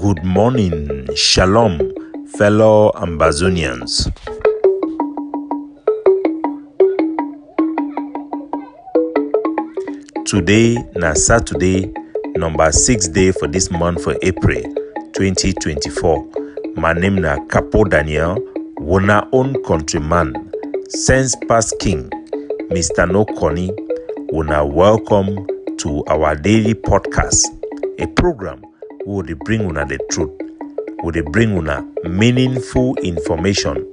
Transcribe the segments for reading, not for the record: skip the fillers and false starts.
Good morning, shalom, fellow Ambazonians. Today na Saturday, number 6 day for this month for April 2024. My name na Capo Daniel, wona own countryman, sense past king, Mr. No Connie. Wona welcome to our daily podcast, a program where they bring una the truth, where they bring una meaningful information,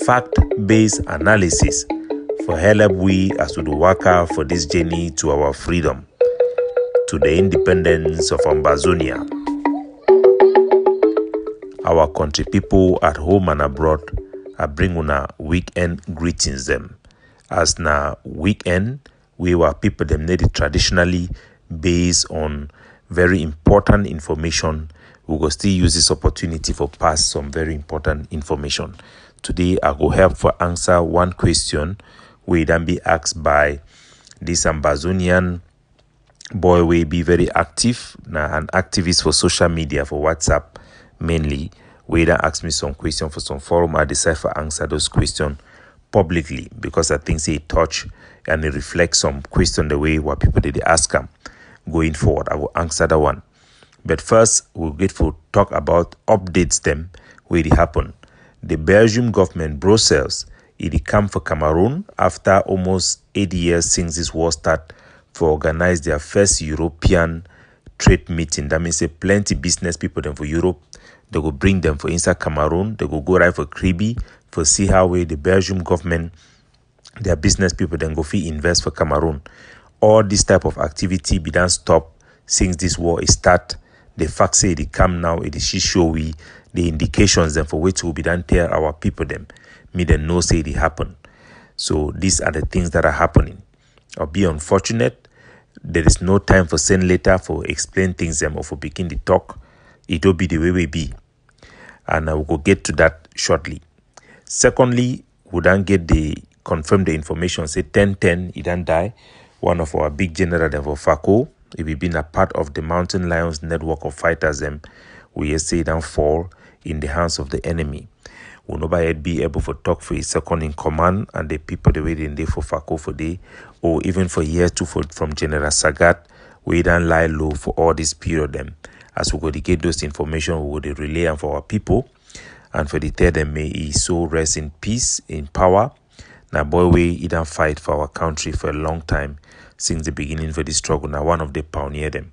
fact-based analysis for help we as we work out for this journey to our freedom, to the independence of Ambazonia. Our country people at home and abroad, I bring una weekend greetings them. As na weekend, we were people them needed traditionally based on very important information. We will still use this opportunity for pass some very important information. Today, I will help for answer one question we then be asked by this Ambazonian boy will be very active, an activist for social media, for WhatsApp mainly. We then ask me some question for some forum. I decide to answer those questions publicly because I think they touch and it reflects some question the way what people did ask them. Going forward, I will answer that one. But first, we'll get to talk about updates them where it happened. The Belgium government, Brussels, it come for Cameroon after almost 8 years since this war started to organize their first European trade meeting. That means plenty business people them for Europe. They will bring them for inside Cameroon. They will go right for Kribi for see how way the Belgium government, their business people then go fee invest for Cameroon. All this type of activity be done stop since this war is start. The fact say it come now, it is show we the indications then for which will be done tell our people them. Me then know say it happen. So these are the things that are happening. I'll be unfortunate. There is no time for send letter for explain things them or for begin the talk. It will be the way we be. And I will go get to that shortly. Secondly, we don't get the confirm the information. Say 10-10, he don't die. One of our big general of FACO, if we been a part of the Mountain Lions network of fighters, we say don't fall in the hands of the enemy. Will nobody be able to talk for his second in command and the people the way they day for FACO for day, or even for year two from General Sagat, we don't lie low for all this period them. As we go to get those information, we will relay them for our people, and for the third them may he so rest in peace, in power. Now boy we he don't fight for our country for a long time. Since the beginning for this struggle, now one of the pioneer them.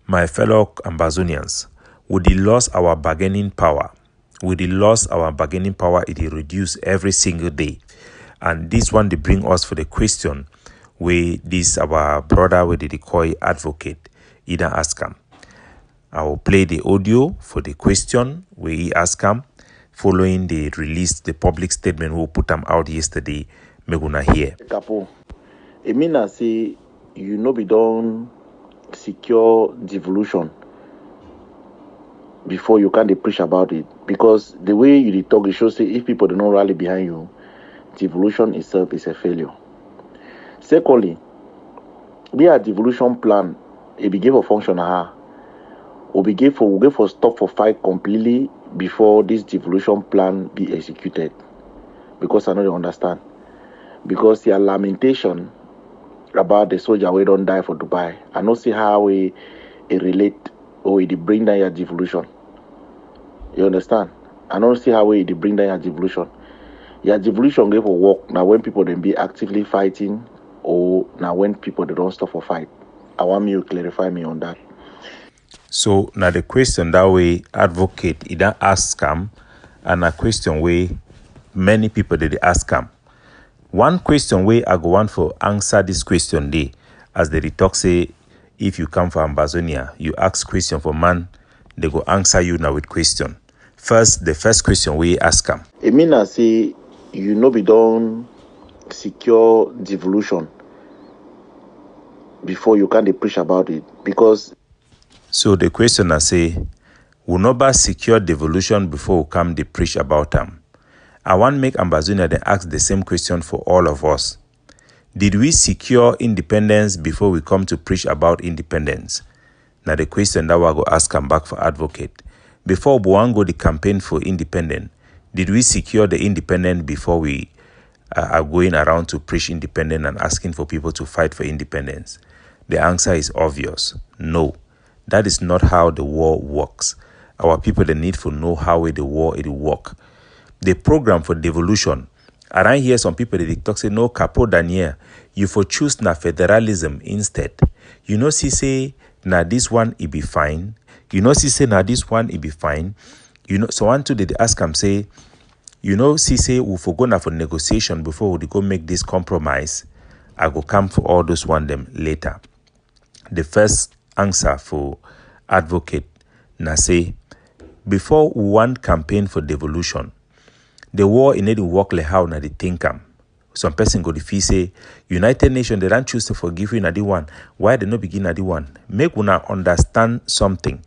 My fellow Ambazonians, would he lost our bargaining power? Would he lost our bargaining power? It reduce every single day. And this one they bring us for the question where this our brother where they call advocate, he don't ask him. I will play the audio for the question where he ask him following the release, the public statement who put them out yesterday. Me gonna hear. Capo. It mean I say you know be done secure devolution before you can preach about it, because the way you dey talk it shows say if people do not rally behind you, devolution itself is a failure. Secondly, we a devolution plan it be give a function we give for stop for fight completely before this devolution plan be executed, because I know they understand, because their lamentation about the soldier we don't die for Dubai. I don't see how it relate or it bring down your devolution. You understand? I don't see how it bring down your devolution. Your devolution give for work now when people then be actively fighting, or now when people they don't stop for fight. I want you to clarify me on that. So now the question that way advocate he don't ask him, and a question way many people did ask him. One question way I go want for answer this question day, as the talk say, if you come from Ambazonia, you ask question for man, they go answer you now with question. First, the first question we ask them. It mean I say you know be done secure devolution before you can preach about it, because. So the question I say, we never secure devolution before we come to preach about them. I want to make Ambazonia then ask the same question for all of us. Did we secure independence before we come to preach about independence? Now the question that we go ask am back for advocate. Before Buango the campaign for independence, did we secure the independence before we are going around to preach independence and asking for people to fight for independence? The answer is obvious. No. That is not how the war works. Our people, they need to know how the war it work. The program for devolution, around here some people they talk say, no, Capo Daniel, you for choose na federalism instead. You know, say na this one it be fine. You know, say na this one it be fine. You know, so one today they ask him say, you know, say we for go na for negotiation before we go make this compromise. I go come for all those one them later. The first answer for advocate na say, before we want campaign for devolution, the war in it work like how na the think am. Some person go the fee say, United Nations, they don't choose to forgive you na the one. Why they not begin na the one? Make una understand something.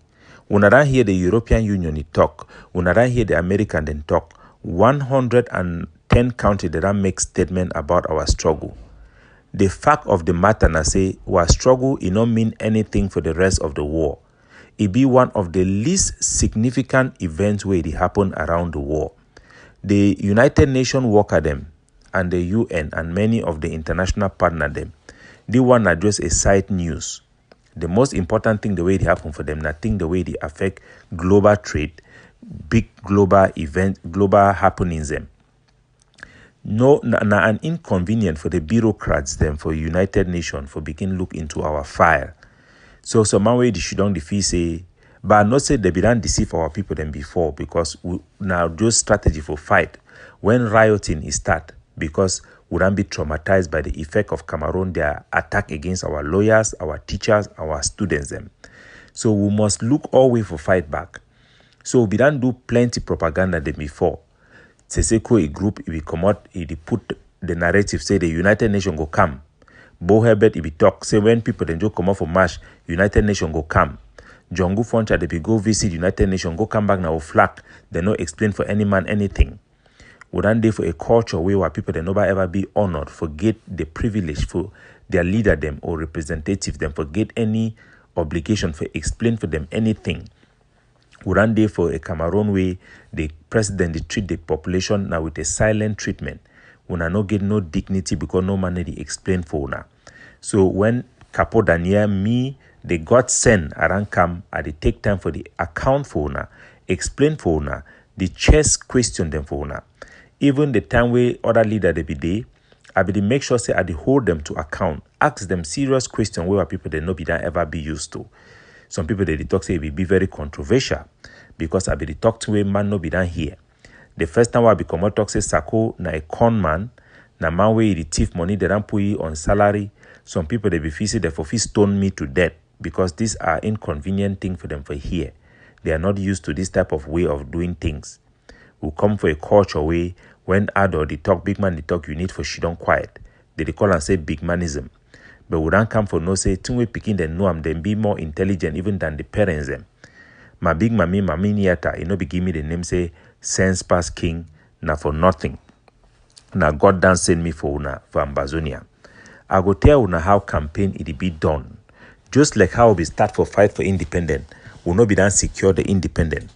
Una don't hear the European Union talk. Una don't hear the American then talk. 110 countries that don't make statement about our struggle. The fact of the matter na say, our struggle it don't mean anything for the rest of the war. It be one of the least significant events where it happen around the war. The United Nations worker them and the UN and many of the international partner them, they want to just a side news. The most important thing the way it happen for them, nothing the way it affect global trade, big global event, global happenings them. No, na an inconvenient for the bureaucrats them for United Nations for begin look into our file. So some way they should don't defeat say, but not say they be done deceive our people than before because we now just strategy for fight when rioting is start because we don't be traumatized by the effect of Cameroon their attack against our lawyers, our teachers, our students them. So we must look all way for fight back. So we don't do plenty propaganda than before. Seseko a group if we come out, it put the narrative say the United Nations go come. Bo Herbert if we talk say when people then just come out for march, United Nations go come. Jongu Foncha they be go visit United Nations, go come back now flag. They no explain for any man anything. Would one day for a culture where people they never ever be honored, forget the privilege for their leader them or representative them, forget any obligation for explain for them anything. Would one day for a Cameroon way the president they treat the population now with a silent treatment. Una no get no dignity because no man they explain for una. So when Capo Daniel, me, they got sent around come, I they take time for the account for una, explain for una, the chess question them for una. Even the time where other leader they be there, I be make sure say I they hold them to account, ask them serious question where people they no be that ever be used to. Some people they talk say it be very controversial because I be the talk to a man no be done here. The first time I become talk say Sako na a con man, na man way the thief money they don't put you on salary. Some people they be facing they for stone me to death because these are inconvenient thing for them for here. They are not used to this type of way of doing things. We come for a culture way when adult they talk big man they talk you need for she don't quiet. They call and say big manism. But we don't come for no say two way picking them know them be more intelligent even than the parents them. My big mami niata, you know be give me the name say sense pass king na for nothing. Na God done send me for una for Ambazonia. I go tell una how campaign it be done. Just like how we start for fight for independence, we no be done secure the independence.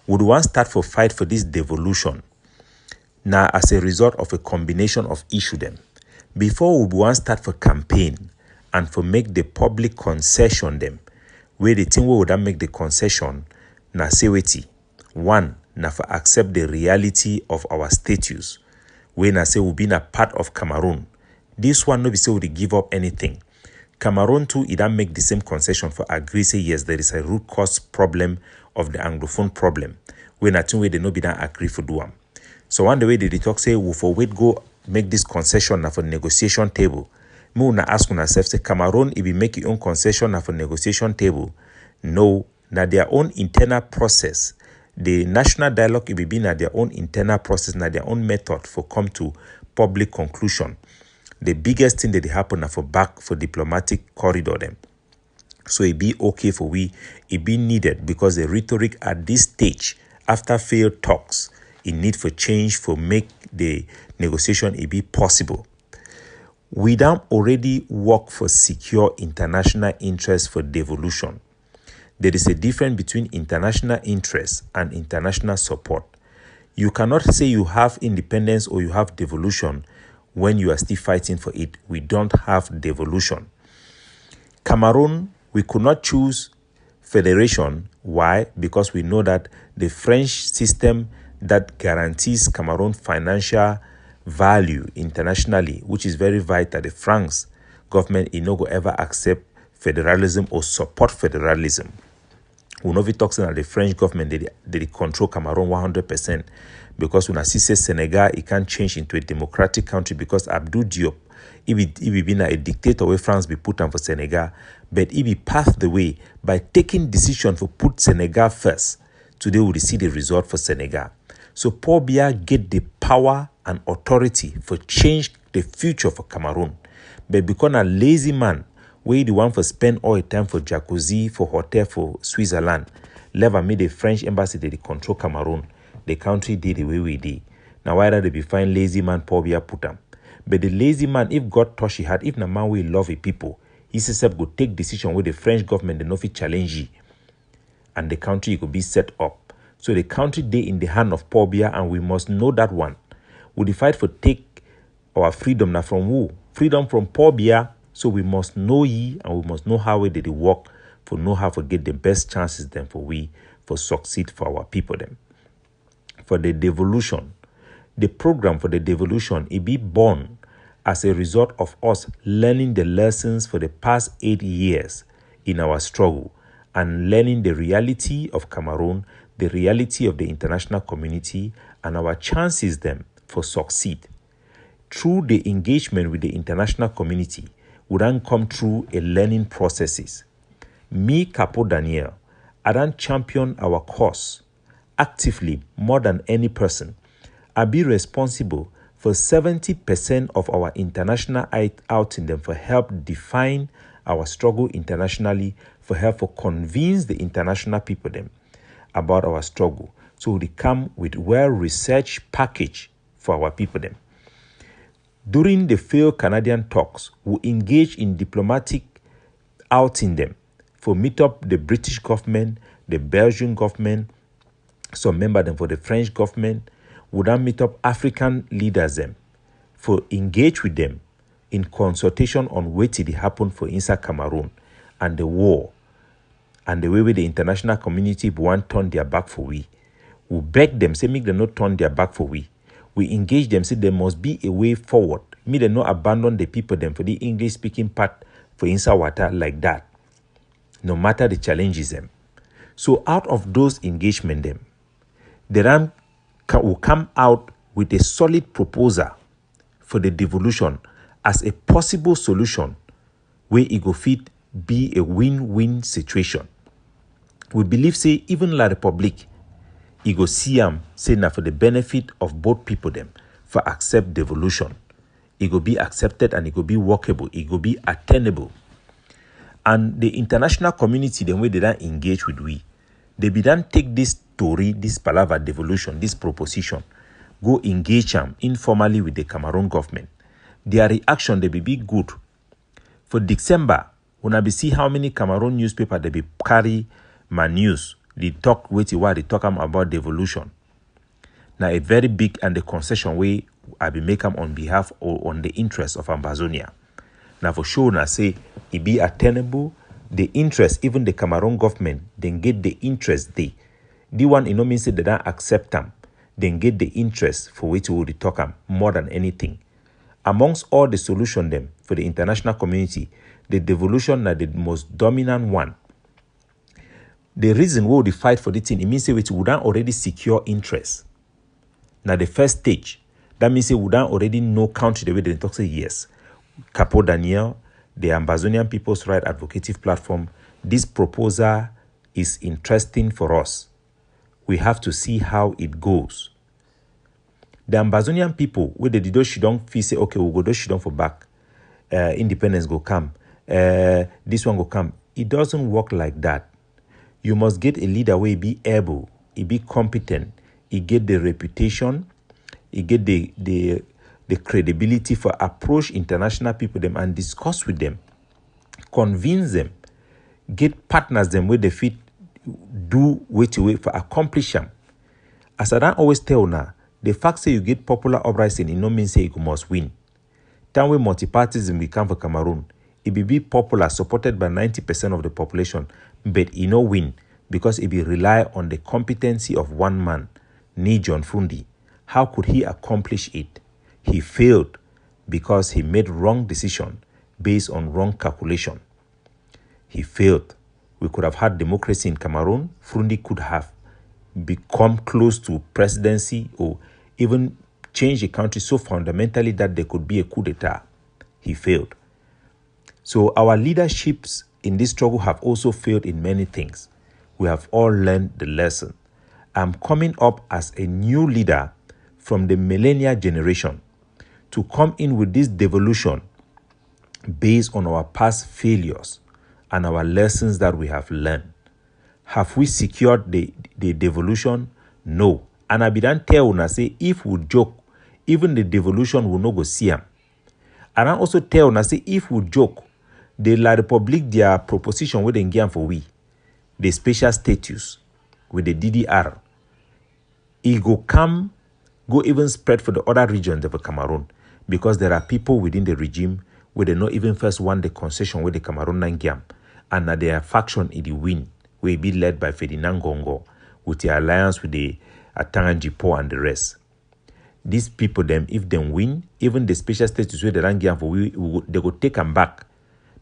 Would one start for fight for this devolution? Now as a result of a combination of issue them. Before we want start for campaign and for make the public concession them, where the thing we would make the concession na seweti. One, na for accept the reality of our status. Where na say we been a part of Cameroon. This one no be say we give up anything. Cameroon too, it don't make the same concession for agree say yes, there is a root cause problem of the Anglophone problem. Where na two way they no be done agree for do am. So one the way they talk say we for wait go make this concession na for negotiation table. Me una ask una self say Cameroon if we make your own concession na for negotiation table. No, na their own internal process. The national dialogue it will be na their own internal process, na their own method for come to public conclusion. The biggest thing that they happen na for back for diplomatic corridor them. So it be okay for we, it be needed because the rhetoric at this stage after failed talks, it need for change for make the negotiation it be possible. We don't already work for secure international interest for devolution. There is a difference between international interest and international support. You cannot say you have independence or you have devolution when you are still fighting for it. We don't have devolution. Cameroon, we could not choose federation. Why? Because we know that the French system that guarantees Cameroon financial value internationally, which is very vital, the France government is not going to ever accept federalism or support federalism. We know if talks about the French government, they control Cameroon 100%, because when I see Senegal, it can't change into a democratic country because Abdou Diop, if he been a dictator where France be put on for Senegal, but if he passed the way by taking decision for put Senegal first, today we see the result for Senegal. So Paul Biya get the power and authority for change the future for Cameroon. But because a lazy man, where the one for spend all the time for jacuzzi, for hotel, for Switzerland, never made the French embassy they control Cameroon. The country did the way we did. Now why they be find lazy man Paul Biya put him? But the lazy man, if God touch his heart, if the man will love his people, he says go take decision with the French government, they no fit challenge you. And the country could be set up. So the country day in the hand of Paul Biya, and we must know that one. We fight for take our freedom now from who? Freedom from Paul Biya. So we must know ye, and we must know how we did it work, for know how to get the best chances then for we for succeed for our people them. For the devolution, the program for the devolution, it be born as a result of us learning the lessons for the past 8 years in our struggle and learning the reality of Cameroon, the reality of the international community, and our chances then for succeed. Through the engagement with the international community, would then come through a learning processes. Me, Capo Daniel, I don't champion our cause actively more than any person. I be responsible for 70% of our international outing them for help define our struggle internationally, for help for convince the international people them about our struggle. So we come with well-researched package for our people them. During the failed Canadian talks, we engage in diplomatic outing them for meet up the British government, the Belgian government, some member them for the French government, would then meet up African leaders them for engage with them in consultation on what did happen for inside Cameroon and the war and the way the international community want turn their back for we. We beg them, say make them not turn their back for we. We engage them, say there must be a way forward. Me they not abandon the people them for the English speaking part for inside water like that. No matter the challenges them. So out of those engagement them, the RAM will come out with a solid proposal for the devolution as a possible solution where it go fit be a win-win situation. We believe say even La Republique, it go see say now for the benefit of both people them for accept devolution. It go be accepted and it go be workable. It go be attainable. And the international community, the way they don't engage with we, they be done take this story, this palaver devolution, this proposition, go engage them informally with the Cameroon government. Their reaction, they be good. For December, when I be see how many Cameroon newspaper they be carry my news, they talk with what they talk about devolution. Now a very big and the concession way I be make them on behalf or on the interest of Ambazonia. Now for sure, now say it be attainable. The interest, even the Cameroon government, then get the interest they. The one, means that they don't accept them, then get the interest for which we will talk them more than anything. Amongst all the solution them for the international community, the devolution are the most dominant one. The reason we will fight for the thing, it means that we wouldn't already secure interest. Now the first stage, that means we wouldn't already know country the way they talk say yes. Capo Daniel, the Ambazonian People's Right Advocative Platform, this proposal is interesting for us. We have to see how it goes. The Ambazonian people, where they do shidong feel say, okay, we'll go do shidong for back. Independence go come. This one go come. It doesn't work like that. You must get a leader where he be able, he be competent, he get the reputation, he get the credibility for approach international people them and discuss with them, convince them, get partners them where they fit do wait for accomplish them. As I don't always tell now, the fact say you get popular uprising, it no mean say you must win. Time when multipartism become for Cameroon, it be popular, supported by 90% of the population, but it no win because it be rely on the competency of one man, Ni John Fundi. How could he accomplish it? He failed because he made wrong decision based on wrong calculation. He failed. We could have had democracy in Cameroon. Fundi could have become close to presidency or even change the country so fundamentally that there could be a coup d'etat. He failed. So our leaderships in this struggle have also failed in many things. We have all learned the lesson. I'm coming up as a new leader from the millennial generation to come in with this devolution based on our past failures and our lessons that we have learned. Have we secured the devolution? No. And I be done tell una say if we joke, even the devolution will not go see them. And I also tell una say if we joke, the La Republique their proposition with the for we, the special status with the DDR, it go even spread for the other regions of Cameroon because there are people within the regime where they not even first want the concession with the Cameroon Nangiam, and that their faction in the win will be led by Ferdinand Gongo with the alliance with the Atanganjipo and the rest. These people, them, if they win, even the special status where the Rangiam for they go take them back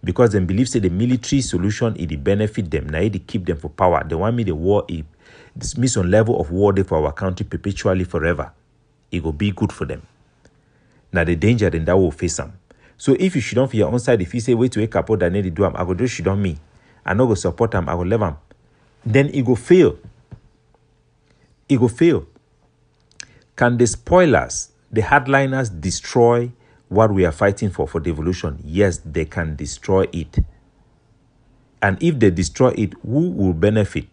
because they believe say the military solution it benefit them. Now it keep them for power. They want me the war this mission level of war there for our country perpetually forever. It will be good for them. Now the danger then that will face them. So if you should on for your own side, if you say wait to wake Capo Daniel do I go just should on me. I no go support them, I go leave them. Then it go fail. It go fail. Can the spoilers, the hardliners destroy what we are fighting for devolution? Yes, they can destroy it. And if they destroy it, who will benefit?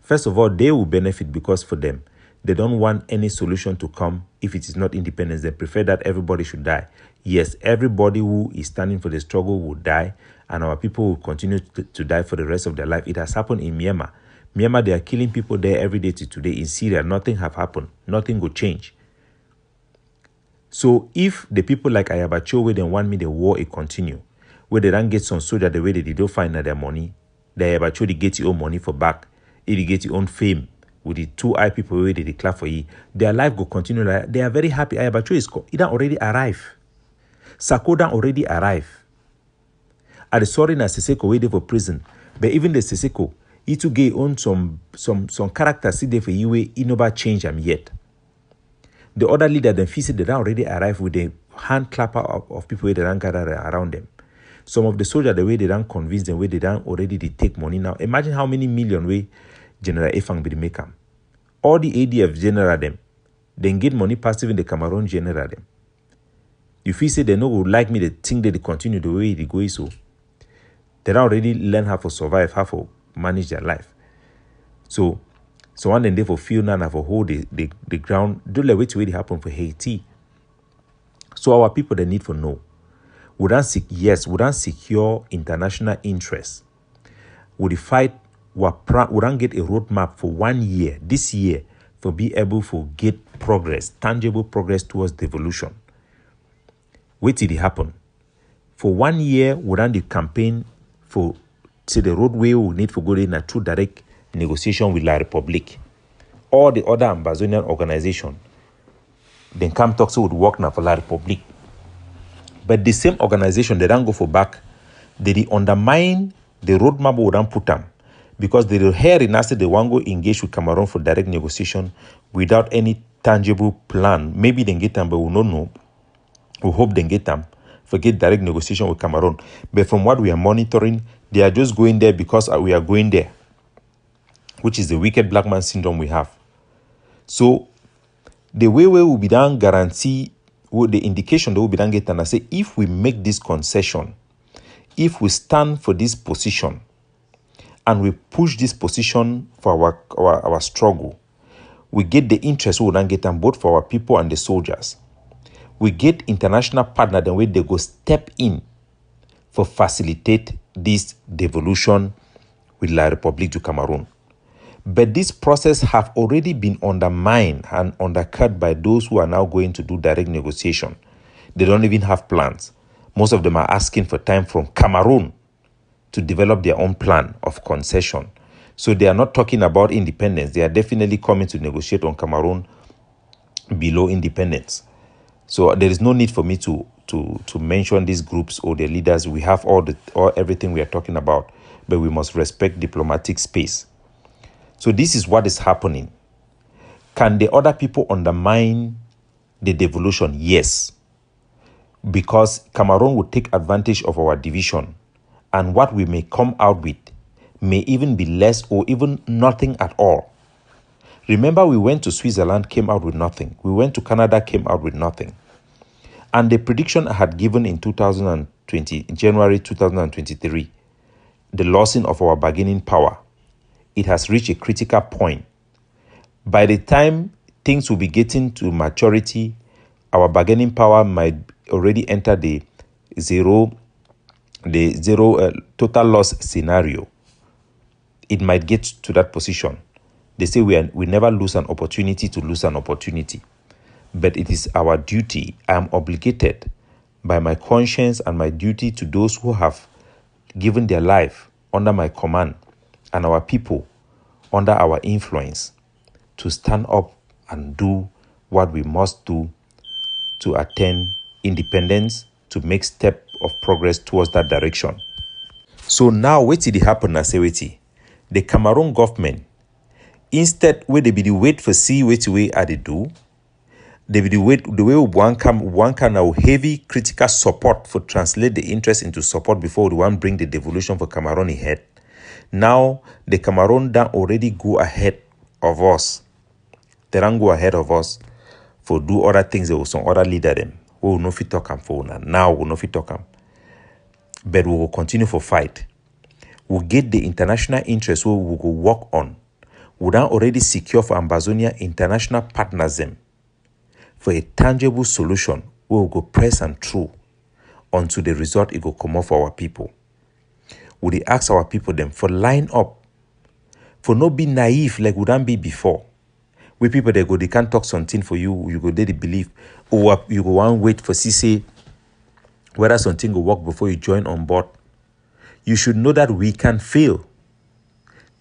First of all, they will benefit because for them, they don't want any solution to come if it is not independence. They prefer that everybody should die. Yes, everybody who is standing for the struggle will die, and our people will continue to die for the rest of their life. It has happened in Myanmar. Myanmar, they are killing people there every day to today. In Syria, nothing have happened. Nothing will change. So if the people like Ayabacho, where they want me the war, it continue, where they don't get some soldier the way they don't find their money, the Ayabacho, they get your own money for back, they get your own fame, with the two eye people where they declare for you, their life will continue. Like, they are very happy. Ayabacho is already arrived. Sakoda already arrived. At the sorry na Siseko waiting for prison. But even the Siseko, he to get on some characters see there for you he never change them yet. The other leader then feel they already arrived with the hand clapper of people where they don't gather around them. Some of the soldiers the way they don't convince them, where they don't already they take money now. Imagine how many million way General Efang be make them. All the ADF general them, then get money passive in the Cameroon general them. If you say they no would like me, they think that they continue the way they go so. They don't already learn how to survive, how to manage their life. So one then they for feel now for hold the ground. Do like wait it happen for Haiti. So our people they need to know. We don't secure international interests. We fight. We don't get a roadmap for 1 year. This year for be able to get progress, tangible progress towards devolution. Wait till it happen. For 1 year, we run the campaign for say the roadway we need for go in a true direct negotiation with La Republique. All the other Amazonian organization, then come talk so would work now for La Republique. But the same organization, they don't go for back. They undermine the roadmap we don't put them. Because they will hear in us they want to go engage with Cameroon for direct negotiation without any tangible plan. Maybe they get them, but we don't know. We hope they get them. Forget direct negotiation with Cameroon. But from what we are monitoring, they are just going there because we are going there, which is the wicked black man syndrome we have. So the way we will be done guarantee, the indication that will be done get and I say if we make this concession, if we stand for this position, and we push this position for our struggle, we get the interest we will not get them both for our people and the soldiers. We get international partner the way they go step in for facilitate this devolution with La Republique du Cameroon. But this process have already been undermined and undercut by those who are now going to do direct negotiation. They don't even have plans. Most of them are asking for time from Cameroon to develop their own plan of concession. So they are not talking about independence. They are definitely coming to negotiate on Cameroon below independence. So there is no need for me to mention these groups or their leaders. We have all everything we are talking about, but we must respect diplomatic space. So this is what is happening. Can the other people undermine the devolution? Yes. Because Cameroon will take advantage of our division, and what we may come out with may even be less or even nothing at all. Remember, we went to Switzerland, came out with nothing. We went to Canada, came out with nothing. And the prediction I had given in January 2023, the losing of our bargaining power, it has reached a critical point. By the time things will be getting to maturity, our bargaining power might already enter the zero total loss scenario. It might get to that position. They say we never lose an opportunity to lose an opportunity. But it is our duty. I am obligated by my conscience and my duty to those who have given their life under my command and our people under our influence to stand up and do what we must do to attain independence, to make step of progress towards that direction. So now, what did happen? I say, the Cameroon government, instead, where they be the wait for see which way are they do, they be the way one can now heavy critical support for translate the interest into support before the one bring the devolution for Cameroon ahead. Now the Cameroon don't already go ahead of us. They don't go ahead of us for do other things. There was some other leader them who will not fit talk and for now will not fit talk them. But we will continue for fight. We'll get the international interest we will go work on. We don't already secure for Ambazonia international partners them for a tangible solution. We will go press and through until the result it will come off for our people. We ask our people them for line up, for not be naive like we don't be before. We people they can't talk something for you, you go there they believe, or you go and wait for say whether something will work before you join on board. You should know that we can fail.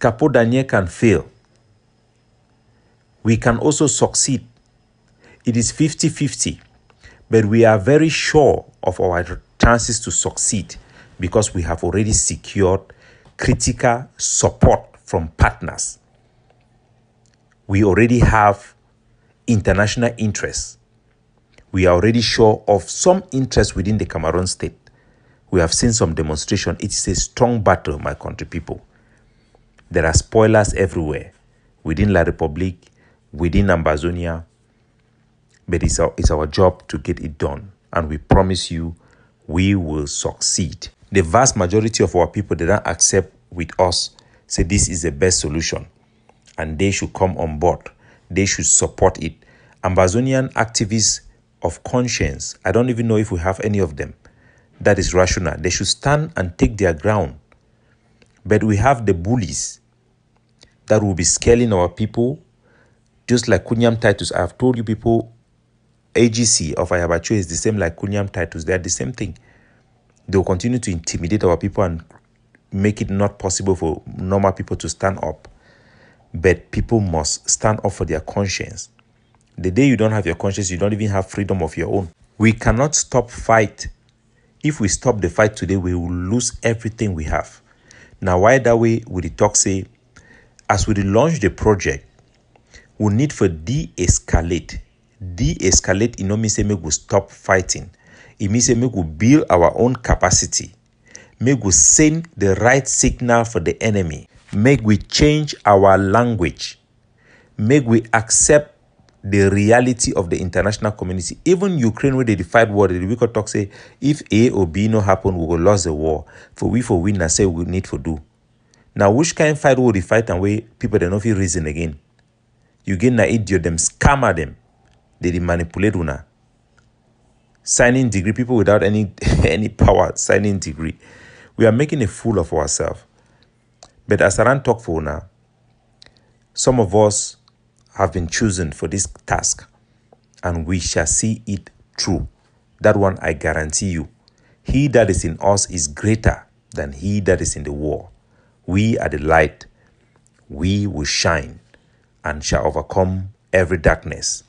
Capo Daniel can fail. We can also succeed. It is 50-50, but we are very sure of our chances to succeed because we have already secured critical support from partners. We already have international interests. We are already sure of some interest within the Cameroon state. We have seen some demonstration. It is a strong battle, my country people. There are spoilers everywhere, within La Republique, within Ambazonia, but it's our job to get it done. And we promise you, we will succeed. The vast majority of our people, they don't accept with us, say this is the best solution. And they should come on board. They should support it. Ambazonian activists of conscience, I don't even know if we have any of them. That is rational. They should stand and take their ground. But we have the bullies that will be scaling our people, just like Kunyam Titus. I have told you people, AGC of Ayabacho is the same like Kunyam Titus. They are the same thing. They will continue to intimidate our people and make it not possible for normal people to stand up. But people must stand up for their conscience. The day you don't have your conscience, you don't even have freedom of your own. We cannot stop fight. If we stop the fight today, we will lose everything we have. Now, why that way would the talk say, as we launch the project, we need for de-escalate. De-escalate, it no mean say make we stop fighting. It means say make we build our own capacity. Make we send the right signal for the enemy. Make we change our language. Make we accept the reality of the international community. Even Ukraine, where they fight war, we could talk say, if A or B no happen, we will lose the war. For win, and say we need for do. Now, which kind of fight will they fight and way people they not feel reason again? You get na idiot, them scammer them. They manipulate una. Signing degree, people without any power, signing degree. We are making a fool of ourselves. But as I talk for una, Some of us have been chosen for this task, and we shall see it through. That one I guarantee you. He that is in us is greater than he that is in the world. We are the light. We will shine and shall overcome every darkness